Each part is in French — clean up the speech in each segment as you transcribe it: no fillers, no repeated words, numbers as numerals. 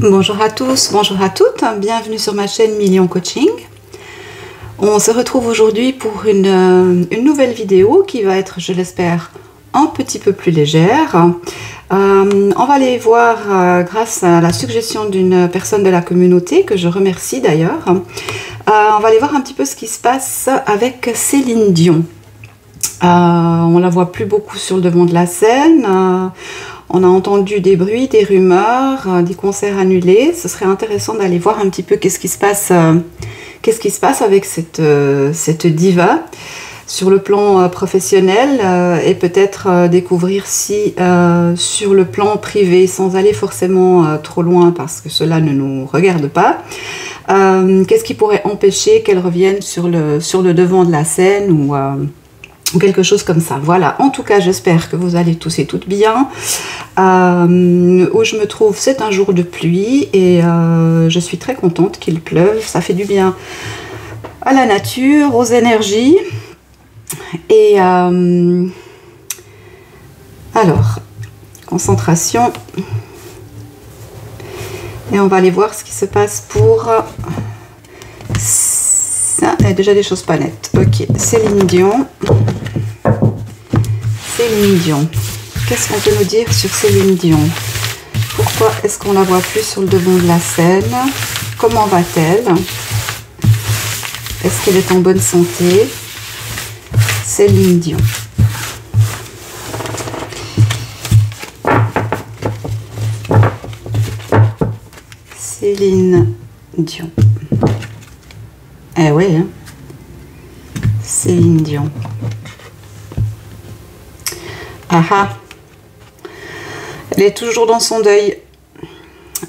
Bonjour à tous, bonjour à toutes, bienvenue sur ma chaîne Million Coaching. On se retrouve aujourd'hui pour une nouvelle vidéo qui va être, je l'espère, un petit peu plus légère. On va aller voir, grâce à la suggestion d'une personne de la communauté, que je remercie d'ailleurs, on va aller voir un petit peu ce qui se passe avec Céline Dion. On la voit plus beaucoup sur le devant de la scène. On a entendu des bruits, des rumeurs, des concerts annulés. Ce serait intéressant d'aller voir un petit peu qu'est-ce qui se passe avec cette diva sur le plan professionnel et peut-être découvrir si sur le plan privé, sans aller forcément trop loin parce que cela ne nous regarde pas, qu'est-ce qui pourrait empêcher qu'elle revienne sur le devant de la scène ou quelque chose comme ça. Voilà, en tout cas j'espère que vous allez tous et toutes bien. Où je me trouve, c'est un jour de pluie et je suis très contente qu'il pleuve, ça fait du bien à la nature, aux énergies. Et alors, concentration, et on va aller voir ce qui se passe pour ça. Il y a déjà des choses pas nettes. Ok, Céline Dion. Céline Dion. Qu'est-ce qu'on peut nous dire sur Céline Dion? Pourquoi est-ce qu'on la voit plus sur le devant de la scène? Comment va-t-elle? Est-ce qu'elle est en bonne santé? Céline Dion. Céline Dion. Eh oui, hein? Céline Dion. Ah ah. Elle est toujours dans son deuil.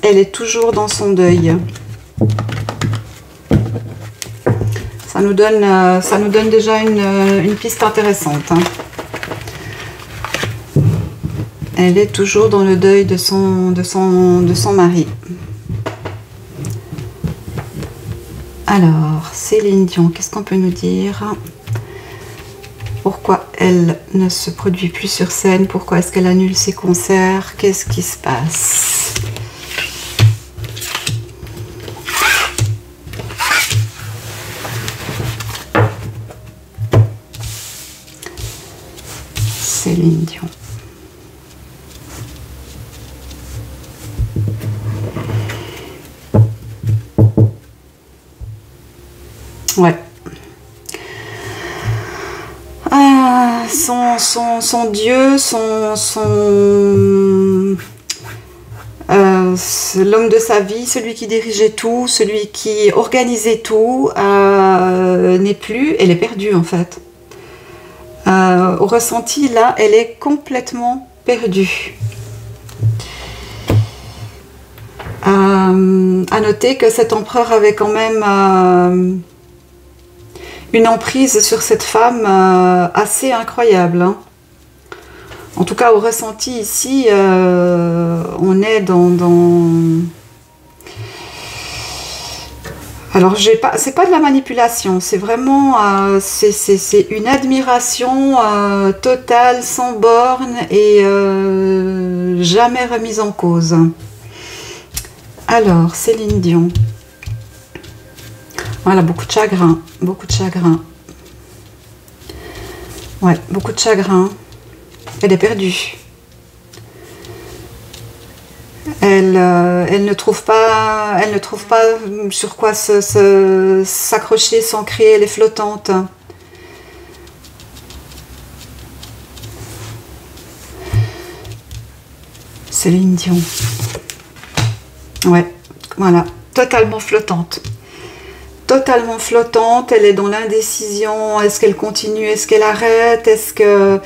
Elle est toujours dans son deuil. Ça nous donne déjà une piste intéressante. Hein. Elle est toujours dans le deuil de son mari. Alors, Céline Dion, qu'est-ce qu'on peut nous dire? Pourquoi elle ne se produit plus sur scène? Pourquoi est-ce qu'elle annule ses concerts? Qu'est-ce qui se passe? Céline Dion. Ouais. Son Dieu, l'homme de sa vie, celui qui dirigeait tout, celui qui organisait tout, n'est plus, elle est perdue en fait. Au ressenti, là, elle est complètement perdue. À noter que cet empereur avait quand même une emprise sur cette femme assez incroyable. Hein. En tout cas, au ressenti ici, on est dans... Alors, c'est pas de la manipulation, c'est vraiment c'est une admiration totale, sans borne et jamais remise en cause. Alors, Céline Dion. Voilà, beaucoup de chagrin, beaucoup de chagrin. Ouais, beaucoup de chagrin. Elle est perdue. Elle ne trouve pas sur quoi s'accrocher, s'ancrer, elle est flottante. Céline Dion. Ouais, voilà, totalement flottante. Totalement flottante, elle est dans l'indécision. Est-ce qu'elle continue? Est-ce qu'elle arrête? Est-ce que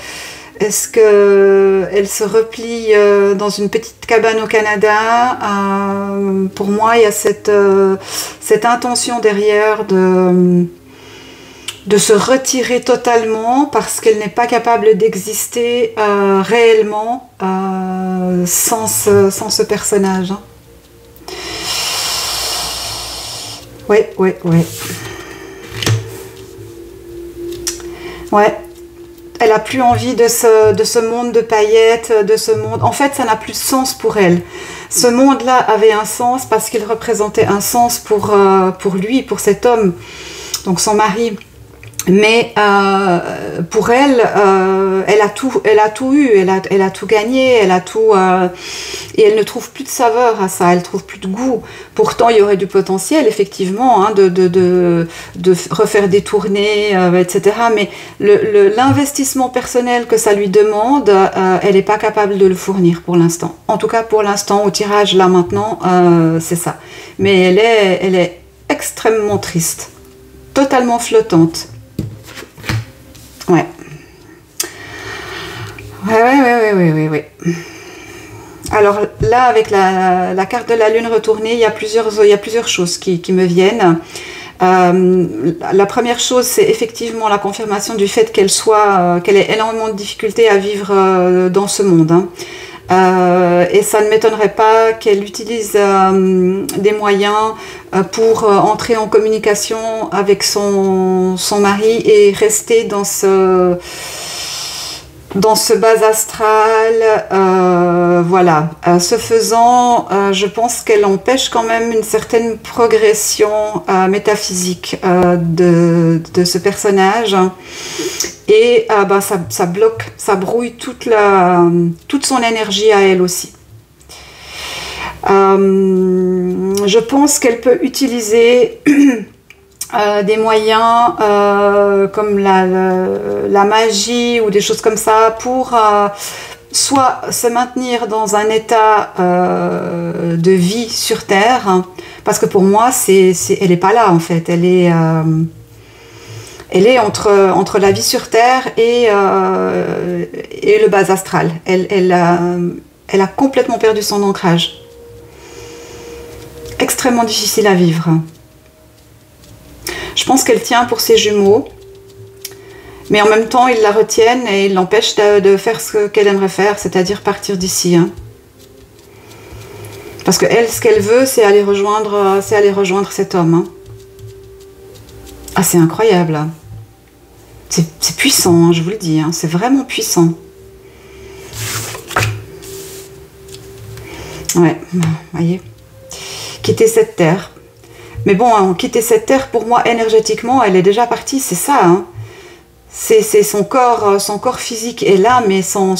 elle se replie dans une petite cabane au Canada? Pour moi, il y a cette intention derrière de se retirer totalement parce qu'elle n'est pas capable d'exister réellement sans ce personnage. Hein. Ouais. Ouais. Elle a plus envie de ce monde de paillettes, de ce monde. En fait, ça n'a plus de sens pour elle. Ce monde-là avait un sens parce qu'il représentait un sens pour lui, pour cet homme, donc son mari. Mais pour elle, elle a tout eu, elle a tout gagné, elle a tout, et elle ne trouve plus de saveur à ça, elle trouve plus de goût. Pourtant, il y aurait du potentiel, effectivement, hein, de refaire des tournées, etc. Mais l'investissement personnel que ça lui demande, elle n'est pas capable de le fournir pour l'instant. En tout cas, pour l'instant, au tirage, là, maintenant, c'est ça. Mais elle est extrêmement triste, totalement flottante. Ouais. Ouais. Alors là, avec la carte de la lune retournée, il y a plusieurs choses qui me viennent. La première chose, c'est effectivement la confirmation du fait qu'elle ait énormément de difficultés à vivre dans ce monde. Hein. Et ça ne m'étonnerait pas qu'elle utilise des moyens pour entrer en communication avec son mari et rester dans ce bas astral, voilà. Ce faisant, je pense qu'elle empêche quand même une certaine progression métaphysique de ce personnage. Et ça bloque, ça brouille toute son énergie à elle aussi. Je pense qu'elle peut utiliser des moyens comme la magie ou des choses comme ça pour soit se maintenir dans un état de vie sur Terre, hein, parce que pour moi, elle n'est pas là en fait, elle est entre la vie sur Terre et le bas astral. Elle a complètement perdu son ancrage. Extrêmement difficile à vivre. Je pense qu'elle tient pour ses jumeaux, mais en même temps, ils la retiennent et ils l'empêchent de faire ce qu'elle aimerait faire, c'est-à-dire partir d'ici. Hein. Parce qu'elle, ce qu'elle veut, c'est aller rejoindre cet homme. Hein. Ah, c'est incroyable. C'est puissant, hein, je vous le dis. Hein, c'est vraiment puissant. Ouais, voyez. Quitter cette terre. Mais bon, hein, quitter cette terre, pour moi, énergétiquement, elle est déjà partie, c'est ça. Hein. C'est son corps physique est là, mais son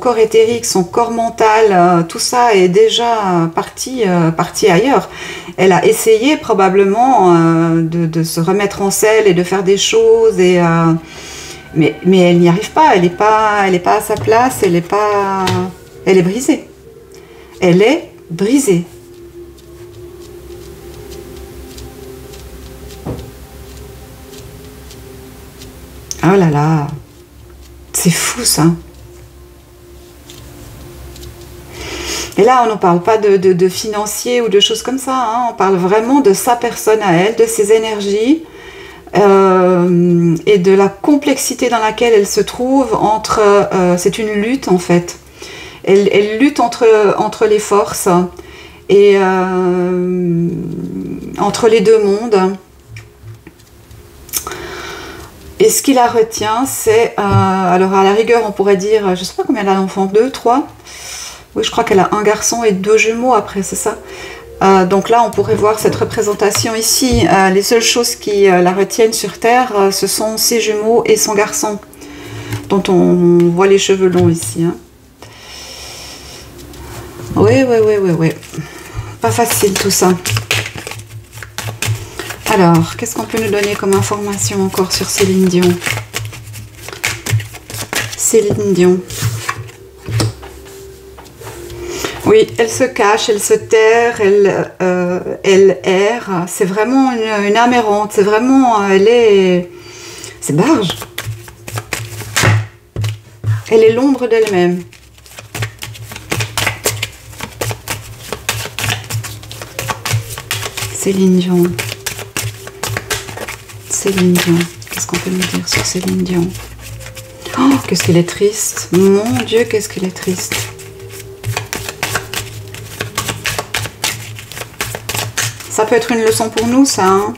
corps éthérique, son corps mental, tout ça est déjà parti ailleurs. Elle a essayé probablement de se remettre en selle et de faire des choses, mais elle n'y arrive pas. Elle n'est pas à sa place. Elle est brisée. Elle est brisée. Oh là là, c'est fou ça. Et là, on ne parle pas de financier ou de choses comme ça, hein. On parle vraiment de sa personne à elle, de ses énergies et de la complexité dans laquelle elle se trouve c'est une lutte en fait. Elle lutte entre les forces et entre les deux mondes. Et ce qui la retient, c'est, alors à la rigueur, on pourrait dire, je ne sais pas combien elle a d'enfants, 2, 3. Oui, je crois qu'elle a un garçon et 2 jumeaux après, c'est ça. Donc là, on pourrait voir cette représentation ici. Les seules choses qui la retiennent sur Terre, ce sont ses jumeaux et son garçon, dont on voit les cheveux longs ici. Hein. Oui. Pas facile tout ça. Alors, qu'est-ce qu'on peut nous donner comme information encore sur Céline Dion? Céline Dion. Oui, elle se cache, elle se terre, elle erre. C'est vraiment une âme errante. C'est vraiment... c'est barge. Elle est l'ombre d'elle-même. Céline Dion. Céline Dion. Qu'est-ce qu'on peut nous dire sur Céline Dion? Oh, qu'est-ce qu'elle est triste. Mon Dieu, qu'est-ce qu'elle est triste. Ça peut être une leçon pour nous, ça. Hein,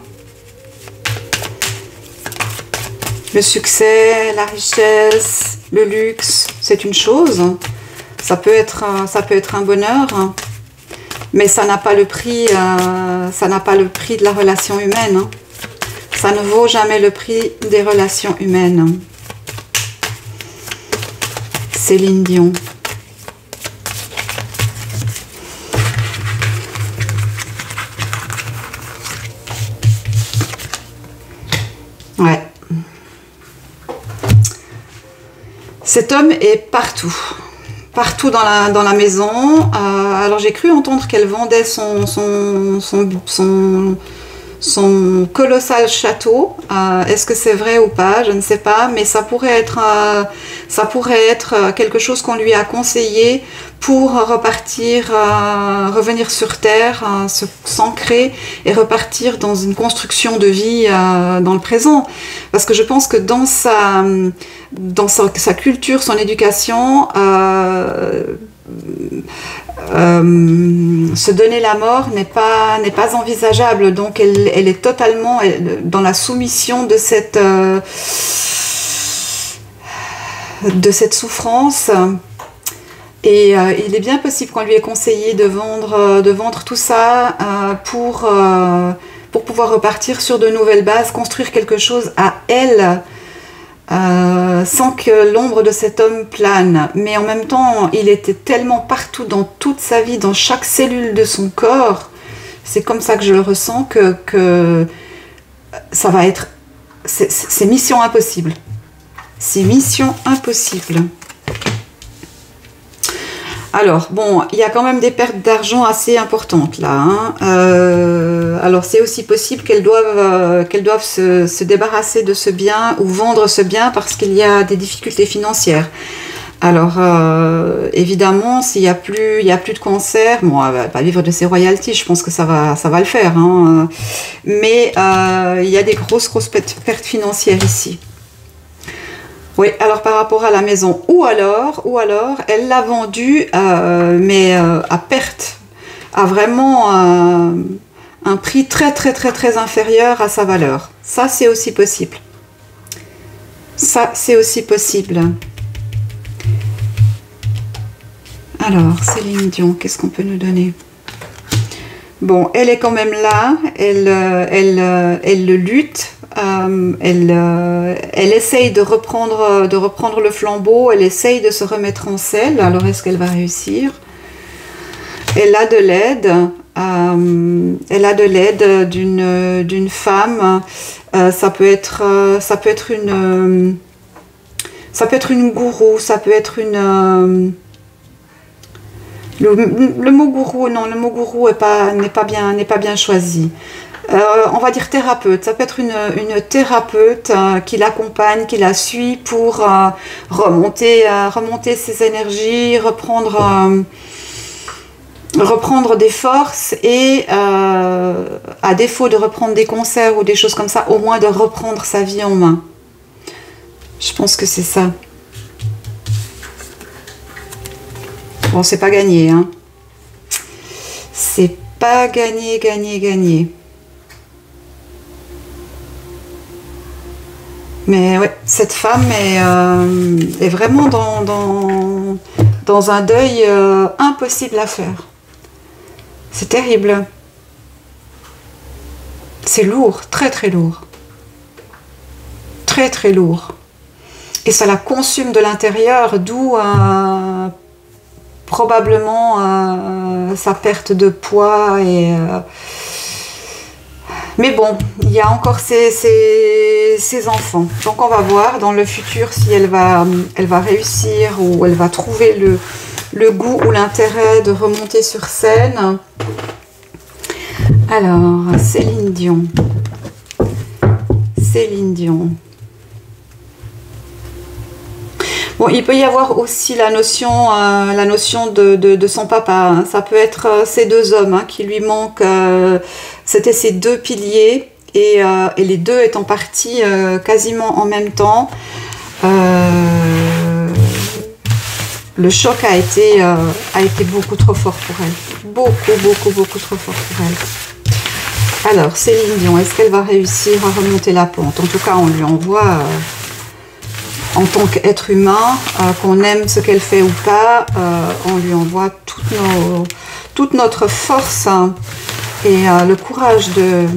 le succès, la richesse, le luxe, c'est une chose. Ça peut être un bonheur. Mais ça n'a pas le prix, de la relation humaine. Hein. Ça ne vaut jamais le prix des relations humaines. Céline Dion. Ouais. Cet homme est partout. Partout dans la maison. Alors j'ai cru entendre qu'elle vendait son colossal château. Est-ce que c'est vrai ou pas? Je ne sais pas, mais ça pourrait être quelque chose qu'on lui a conseillé pour repartir, revenir sur Terre, s'ancrer et repartir dans une construction de vie dans le présent. Parce que je pense que dans sa culture, son éducation, se donner la mort n'est pas envisageable. Donc elle est totalement dans la soumission de cette souffrance. Et il est bien possible qu'on lui ait conseillé de vendre tout ça pour pouvoir repartir sur de nouvelles bases, construire quelque chose à elle, sans que l'ombre de cet homme plane. Mais en même temps, il était tellement partout dans toute sa vie, dans chaque cellule de son corps, c'est comme ça que je le ressens, que ça va être... C'est mission impossible. C'est mission impossible. Alors, bon, il y a quand même des pertes d'argent assez importantes là. Hein. Alors, c'est aussi possible qu'elles doivent se débarrasser de ce bien ou vendre ce bien parce qu'il y a des difficultés financières. Alors, évidemment, s'il n'y a plus de concert, bon, elle va pas vivre de ses royalties, je pense que ça va le faire. Hein. Mais il y a des grosses pertes financières ici. Oui, alors par rapport à la maison, ou alors, elle l'a vendue, mais à perte, à vraiment un prix très inférieur à sa valeur. Ça, c'est aussi possible. Ça, c'est aussi possible. Alors, Céline Dion, qu'est-ce qu'on peut nous donner? Bon, elle est quand même là, elle le lutte, elle essaye de reprendre le flambeau, elle essaye de se remettre en selle. Alors est-ce qu'elle va réussir? Elle a de l'aide, d'une femme. Ça peut être une gourou, ça peut être une le mot gourou, non, le mot gourou n'est pas bien choisi. On va dire thérapeute. Ça peut être une thérapeute qui l'accompagne, qui la suit pour remonter ses énergies, reprendre des forces et à défaut de reprendre des concerts ou des choses comme ça, au moins de reprendre sa vie en main. Je pense que c'est ça. Bon, c'est pas gagné, hein. C'est pas gagné. Mais ouais, cette femme est vraiment dans un deuil impossible à faire. C'est terrible. C'est lourd, très lourd. Très lourd. Et ça la consume de l'intérieur, d'où probablement sa perte de poids et... Mais bon, il y a encore ses enfants. Donc on va voir dans le futur si elle va réussir ou elle va trouver le goût ou l'intérêt de remonter sur scène. Alors, Céline Dion. Bon, il peut y avoir aussi la notion de son papa. Hein. Ça peut être ces deux hommes hein, qui lui manquent. C'était ces deux piliers et les deux étant partis quasiment en même temps. Le choc a été beaucoup trop fort pour elle. Beaucoup trop fort pour elle. Alors, Céline Dion, est-ce qu'elle va réussir à remonter la pente? En tout cas, on lui envoie... en tant qu'être humain, qu'on aime ce qu'elle fait ou pas, on lui envoie toute notre force et le courage de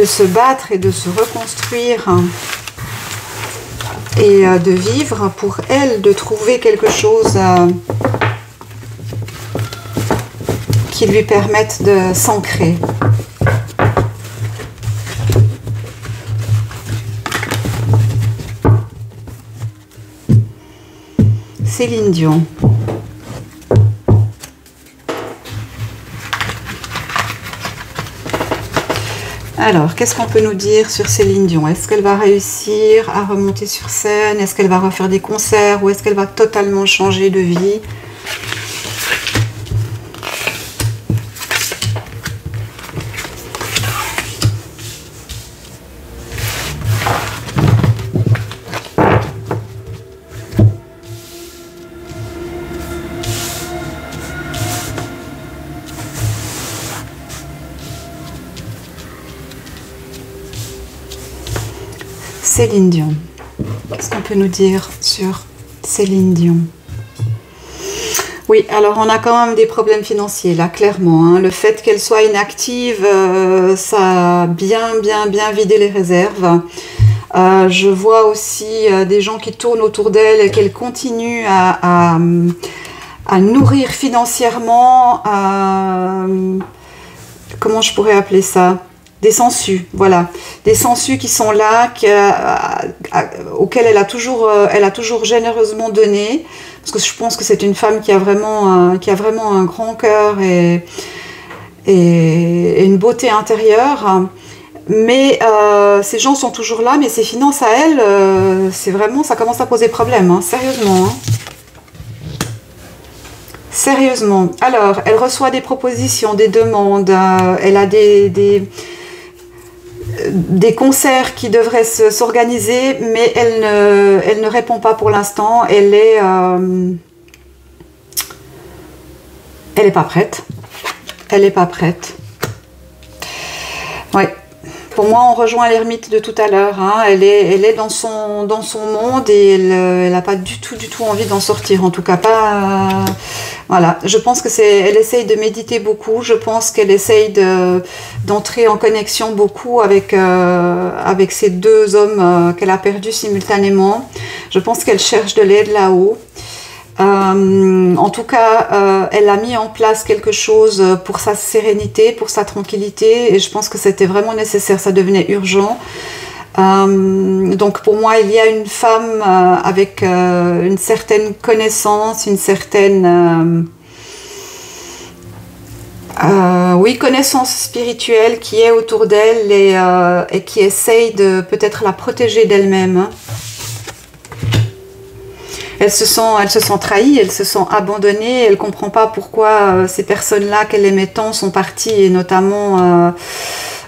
se battre et de se reconstruire et de vivre, pour elle de trouver quelque chose qui lui permette de s'ancrer. Céline Dion. Alors, qu'est-ce qu'on peut nous dire sur Céline Dion? Est-ce qu'elle va réussir à remonter sur scène? Est-ce qu'elle va refaire des concerts? Ou est-ce qu'elle va totalement changer de vie? Céline Dion. Qu'est-ce qu'on peut nous dire sur Céline Dion? Oui, alors on a quand même des problèmes financiers, là, clairement. Hein. Le fait qu'elle soit inactive, ça a bien vidé les réserves. Je vois aussi des gens qui tournent autour d'elle et qu'elle continue à nourrir financièrement, comment je pourrais appeler ça? Des sangsues, voilà, des sangsues qui sont là, auxquelles elle a toujours généreusement donné, parce que je pense que c'est une femme qui a vraiment un grand cœur et une beauté intérieure. Mais ces gens sont toujours là, mais ses finances à elle, c'est vraiment, ça commence à poser problème, hein, sérieusement. Hein. Sérieusement. Alors, elle reçoit des propositions, des demandes, elle a des concerts qui devraient s'organiser, mais elle ne répond pas pour l'instant. Elle est pas prête. Elle n'est pas prête. Ouais. Pour moi, on rejoint l'ermite de tout à l'heure. Hein. Elle est dans son monde et elle n'a pas du tout envie d'en sortir. En tout cas, pas. Voilà. Je pense que elle essaye de méditer beaucoup. Je pense qu'elle essaye d'entrer en connexion beaucoup avec ces deux hommes qu'elle a perdus simultanément. Je pense qu'elle cherche de l'aide là-haut. En tout cas, elle a mis en place quelque chose pour sa sérénité, pour sa tranquillité, et je pense que c'était vraiment nécessaire, ça devenait urgent. Donc pour moi, il y a une femme avec une certaine connaissance, une certaine connaissance spirituelle qui est autour d'elle et qui essaye de peut-être la protéger d'elle-même. Hein. Elle se sent trahie, elle se sent abandonnée, elle ne comprend pas pourquoi ces personnes-là qu'elle aimait tant sont parties, et notamment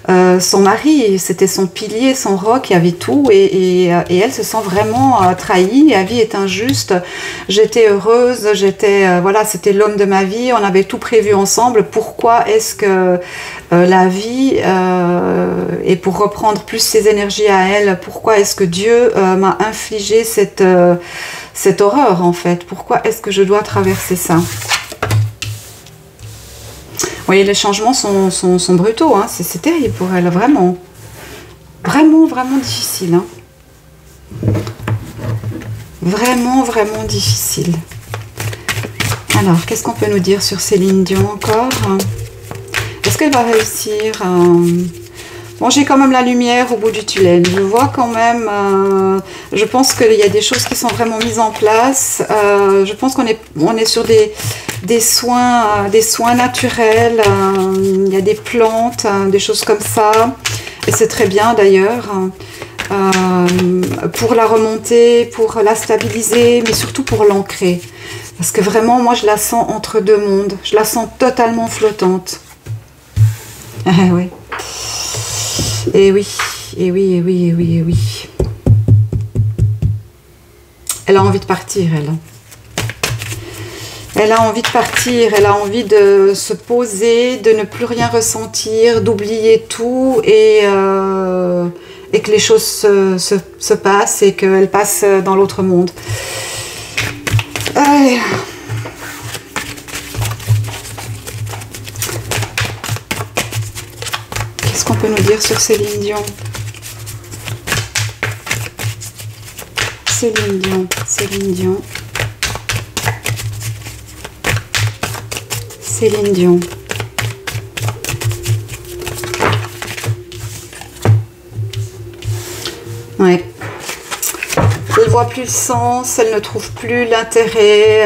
son mari, c'était son pilier, son roc, il y avait tout, et elle se sent vraiment trahie, la vie est injuste, j'étais heureuse, voilà, c'était l'homme de ma vie, on avait tout prévu ensemble, pourquoi est-ce que la vie, et pour reprendre plus ses énergies à elle, pourquoi est-ce que Dieu m'a infligé cette horreur en fait? Pourquoi est-ce que je dois traverser ça? Vous voyez, les changements sont brutaux, hein. C'est terrible pour elle, vraiment. Vraiment difficile. Hein. Vraiment difficile. Alors, qu'est-ce qu'on peut nous dire sur Céline Dion encore? Est-ce qu'elle va réussir? Bon, j'ai quand même la lumière au bout du tunnel. Je vois quand même, je pense qu'il y a des choses qui sont vraiment mises en place. Je pense qu'on est sur des soins naturels. Il y a des plantes, des choses comme ça. Et c'est très bien d'ailleurs. Pour la remonter, pour la stabiliser, mais surtout pour l'ancrer. Parce que vraiment, moi, je la sens entre deux mondes. Je la sens totalement flottante. Oui. Et oui. Elle a envie de partir, elle. Elle a envie de partir, elle a envie de se poser, de ne plus rien ressentir, d'oublier tout et que les choses se passent et qu'elle passe dans l'autre monde. Allez. peut nous dire sur Céline Dion? Céline Dion, Céline Dion. Céline Dion. Ouais. Elle ne voit plus le sens, elle ne trouve plus l'intérêt,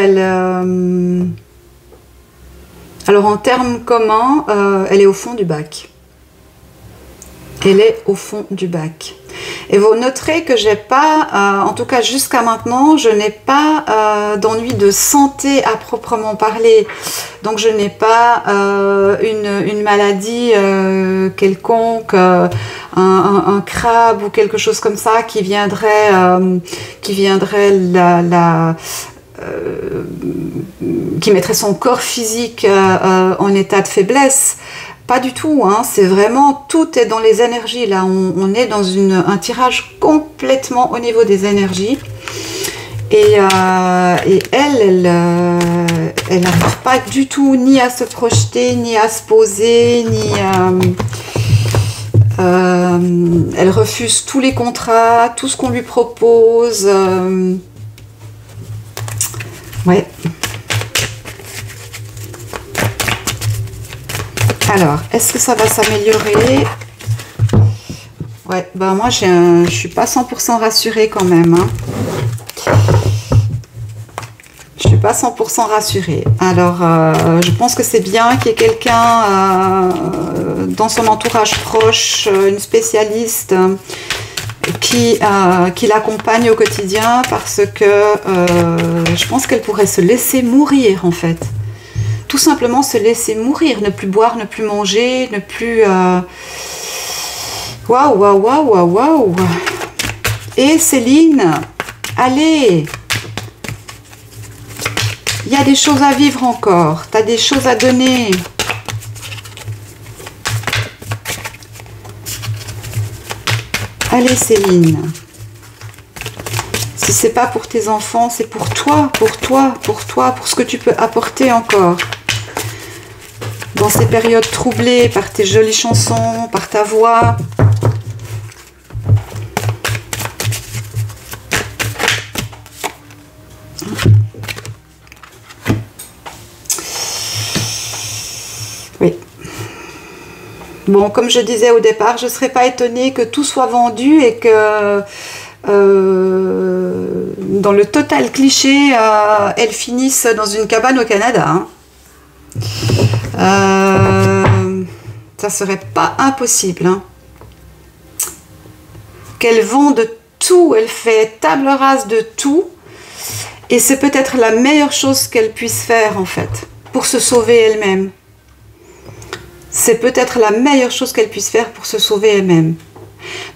alors en termes communs, elle est au fond du bac. Elle est au fond du bac. Et vous noterez que j'ai pas, en tout cas jusqu'à maintenant, je n'ai pas d'ennui de santé à proprement parler. Donc je n'ai pas une maladie quelconque, un crabe ou quelque chose comme ça qui viendrait qui mettrait son corps physique en état de faiblesse. Pas du tout, hein. C'est vraiment, tout est dans les énergies. Là, on est dans un tirage complètement au niveau des énergies. Et elle n'arrive pas du tout ni à se projeter, ni à se poser, ni elle refuse tous les contrats, tout ce qu'on lui propose. Ouais. Alors, est-ce que ça va s'améliorer? Ouais, ben moi je suis pas 100% rassurée quand même. Hein. Je suis pas 100% rassurée. Alors, je pense que c'est bien qu'il y ait quelqu'un dans son entourage proche, une spécialiste, qui l'accompagne au quotidien, parce que je pense qu'elle pourrait se laisser mourir en fait. Tout simplement se laisser mourir, ne plus boire, ne plus manger, ne plus... Waouh, waouh, waouh, waouh, waouh. Et Céline, allez, il y a des choses à vivre encore, tu as des choses à donner. Allez Céline, si c'est pas pour tes enfants, c'est pour toi, pour toi, pour toi, pour ce que tu peux apporter encore. Dans ces périodes troublées par tes jolies chansons, par ta voix. Oui. Bon, comme je disais au départ, je ne serais pas étonnée que tout soit vendu et que dans le total cliché, elles finissent dans une cabane au Canada. Hein. Ça serait pas impossible. Hein. Qu'elle vend de tout, elle fait table rase de tout. Et c'est peut-être la meilleure chose qu'elle puisse faire en fait, pour se sauver elle-même. C'est peut-être la meilleure chose qu'elle puisse faire pour se sauver elle-même.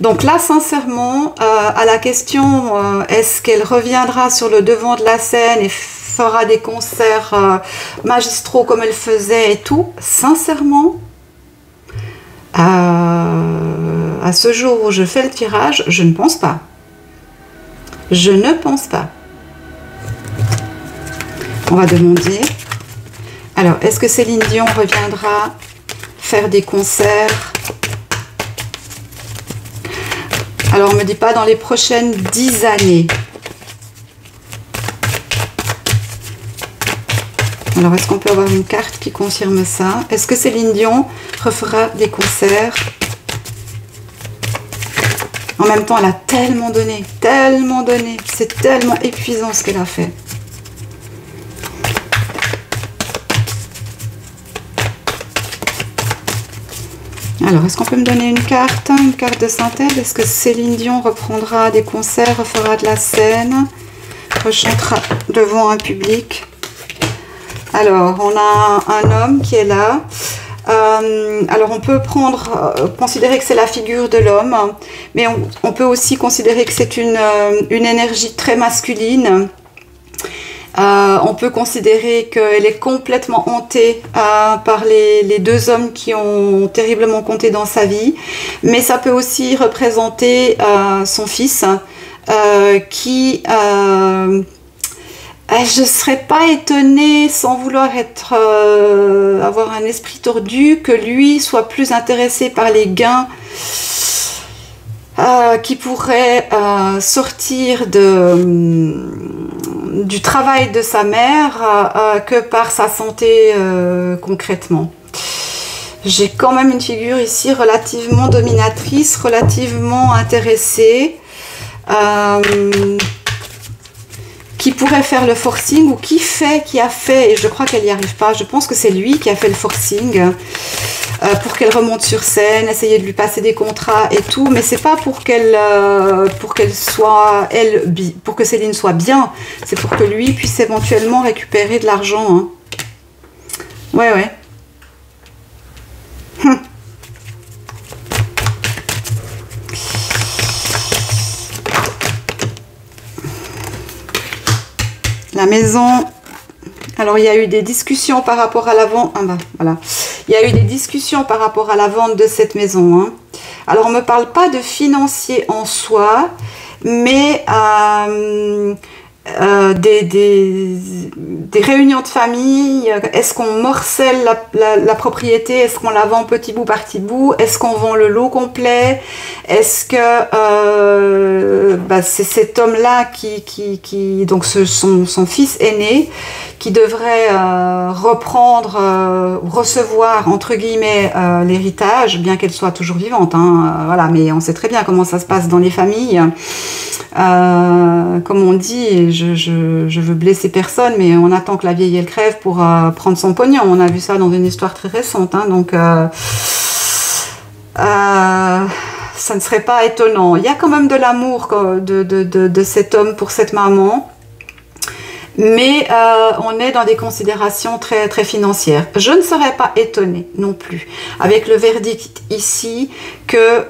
Donc là, sincèrement, à la question, est-ce qu'elle reviendra sur le devant de la scène et fera des concerts magistraux comme elle faisait et tout, sincèrement, à ce jour où je fais le tirage, je ne pense pas. Je ne pense pas. On va demander. Alors, est-ce que Céline Dion reviendra faire des concerts? Alors, on ne me dit pas dans les prochaines 10 années. Alors, est-ce qu'on peut avoir une carte qui confirme ça? Est-ce que Céline Dion refera des concerts? En même temps, elle a tellement donné, tellement donné. C'est tellement épuisant ce qu'elle a fait. Alors, est-ce qu'on peut me donner une carte de synthèse? Est-ce que Céline Dion reprendra des concerts, refera de la scène, rechantera devant un public? Alors, on a un homme qui est là. Alors, on peut considérer que c'est la figure de l'homme, mais on peut aussi considérer que c'est une énergie très masculine. On peut considérer qu'elle est complètement hantée par les deux hommes qui ont terriblement compté dans sa vie, mais ça peut aussi représenter son fils qui Je ne serais pas étonnée, sans vouloir être, avoir un esprit tordu, que lui soit plus intéressé par les gains qui pourraient sortir du travail de sa mère que par sa santé concrètement. J'ai quand même une figure ici relativement dominatrice, relativement intéressée, qui pourrait faire le forcing ou qui a fait, et je crois qu'elle n'y arrive pas, je pense que c'est lui qui a fait le forcing pour qu'elle remonte sur scène, essayer de lui passer des contrats et tout, mais c'est pas pour qu'elle soit, pour que Céline soit bien, c'est pour que lui puisse éventuellement récupérer de l'argent. Hein. Ouais. La maison, alors il y a eu des discussions par rapport à la vente, voilà. Il y a eu des discussions par rapport à la vente de cette maison. Hein. Alors on ne me parle pas de financier en soi, mais des réunions de famille. Est-ce qu'on morcelle la propriété? Est-ce qu'on la vend petit bout par petit bout? Est-ce qu'on vend le lot complet? Est-ce que c'est cet homme-là qui donc son fils aîné, qui devrait recevoir entre guillemets l'héritage, bien qu'elle soit toujours vivante, hein, voilà, mais on sait très bien comment ça se passe dans les familles. Comme on dit, je veux blesser personne, mais on attend que la vieille elle crève pour prendre son pognon. On a vu ça dans une histoire très récente, hein, donc ça ne serait pas étonnant. Il y a quand même de l'amour de cet homme pour cette maman, mais on est dans des considérations très, très financières. Je ne serais pas étonnée non plus, avec le verdict ici, que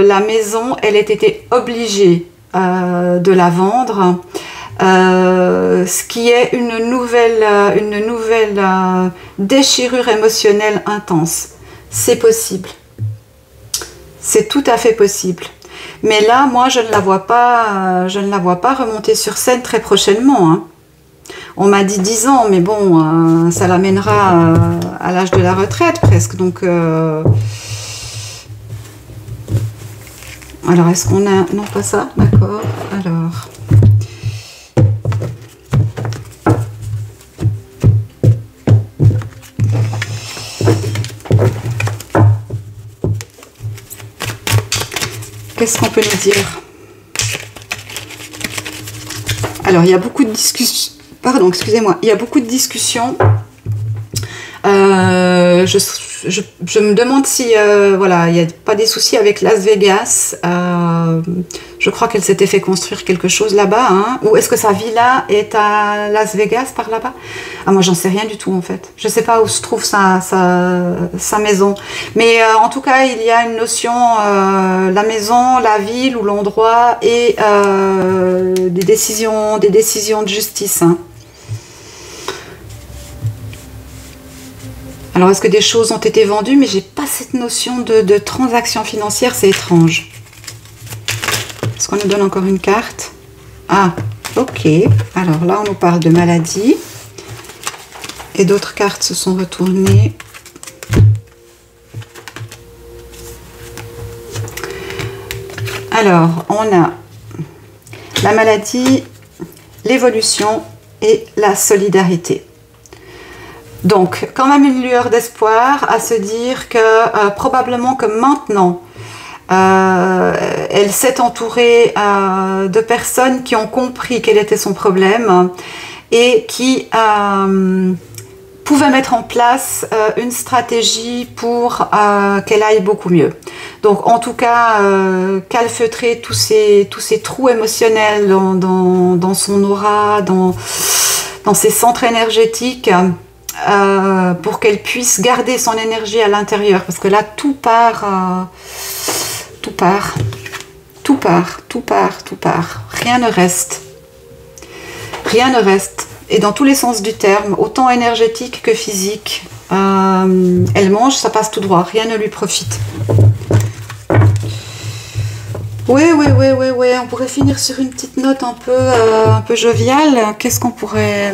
la maison, elle ait été obligée de la vendre, ce qui est une nouvelle déchirure émotionnelle intense. C'est possible. C'est tout à fait possible. Mais là, moi, je ne la vois pas remonter sur scène très prochainement. Hein. On m'a dit 10 ans, mais bon, ça l'amènera à l'âge de la retraite presque. Donc, alors, est-ce qu'on a... Non, pas ça, d'accord. Alors... Qu'est-ce qu'on peut nous dire? Alors, il y a beaucoup de discussions... Pardon, excusez-moi. Il y a beaucoup de discussions. Je me demande si voilà, il n'y a pas des soucis avec Las Vegas. Je crois qu'elle s'était fait construire quelque chose là-bas. Hein. Ou est-ce que sa villa est à Las Vegas par là-bas? Ah, moi, j'en sais rien du tout en fait. Je ne sais pas où se trouve sa maison. Mais en tout cas, il y a une notion, la maison, la ville ou l'endroit et des décisions de justice. Hein. Alors, est-ce que des choses ont été vendues? Mais j'ai pas cette notion de transaction financière, c'est étrange. Est-ce qu'on nous donne encore une carte? Ah, ok. Alors là, on nous parle de maladie. Et d'autres cartes se sont retournées. Alors, on a la maladie, l'évolution et la solidarité. Donc, quand même une lueur d'espoir à se dire que probablement que maintenant, elle s'est entourée de personnes qui ont compris quel était son problème et qui pouvaient mettre en place une stratégie pour qu'elle aille beaucoup mieux. Donc, en tout cas, calfeutrer tous ces trous émotionnels dans son aura, dans ses centres énergétiques, pour qu'elle puisse garder son énergie à l'intérieur, parce que là tout part, rien ne reste, et dans tous les sens du terme, autant énergétique que physique. Elle mange, ça passe tout droit, rien ne lui profite. Ouais, on pourrait finir sur une petite note un peu joviale. Qu'est-ce qu'on pourrait...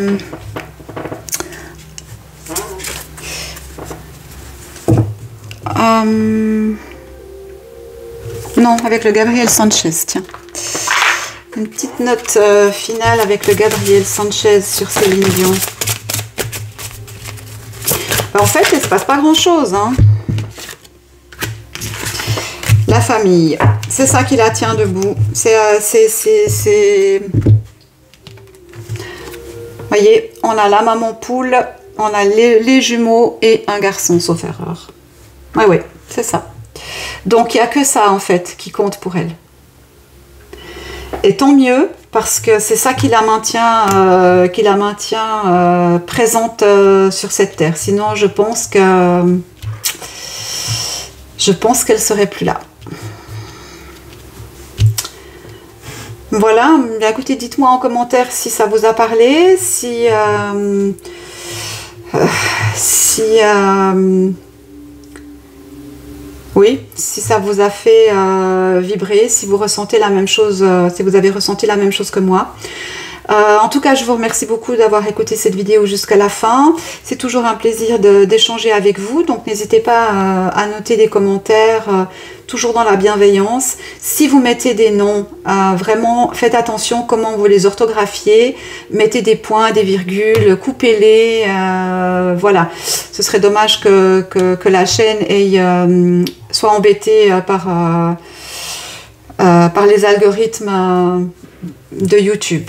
Non, avec le Gabriel Sanchez, tiens. Une petite note finale avec le Gabriel Sanchez sur Céline Dion. En fait, il ne se passe pas grand-chose, hein. La famille, c'est ça qui la tient debout. Voyez, on a la maman poule, on a les jumeaux et un garçon, sauf erreur. Oui, c'est ça. Donc, il n'y a que ça, en fait, qui compte pour elle. Et tant mieux, parce que c'est ça qui la maintient, présente sur cette terre. Sinon, je pense qu'elle serait plus là. Voilà, écoutez, dites-moi en commentaire si ça vous a parlé, oui, si ça vous a fait vibrer, si vous ressentez la même chose, si vous avez ressenti la même chose que moi. En tout cas, je vous remercie beaucoup d'avoir écouté cette vidéo jusqu'à la fin. C'est toujours un plaisir d'échanger avec vous, donc n'hésitez pas à noter des commentaires, toujours dans la bienveillance. Si vous mettez des noms, vraiment faites attention comment vous les orthographiez, mettez des points, des virgules, coupez-les, voilà. Ce serait dommage que la chaîne soit embêtée par les algorithmes de YouTube.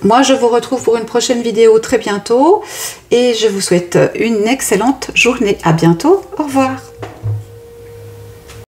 Moi, je vous retrouve pour une prochaine vidéo très bientôt et je vous souhaite une excellente journée. À bientôt. Au revoir.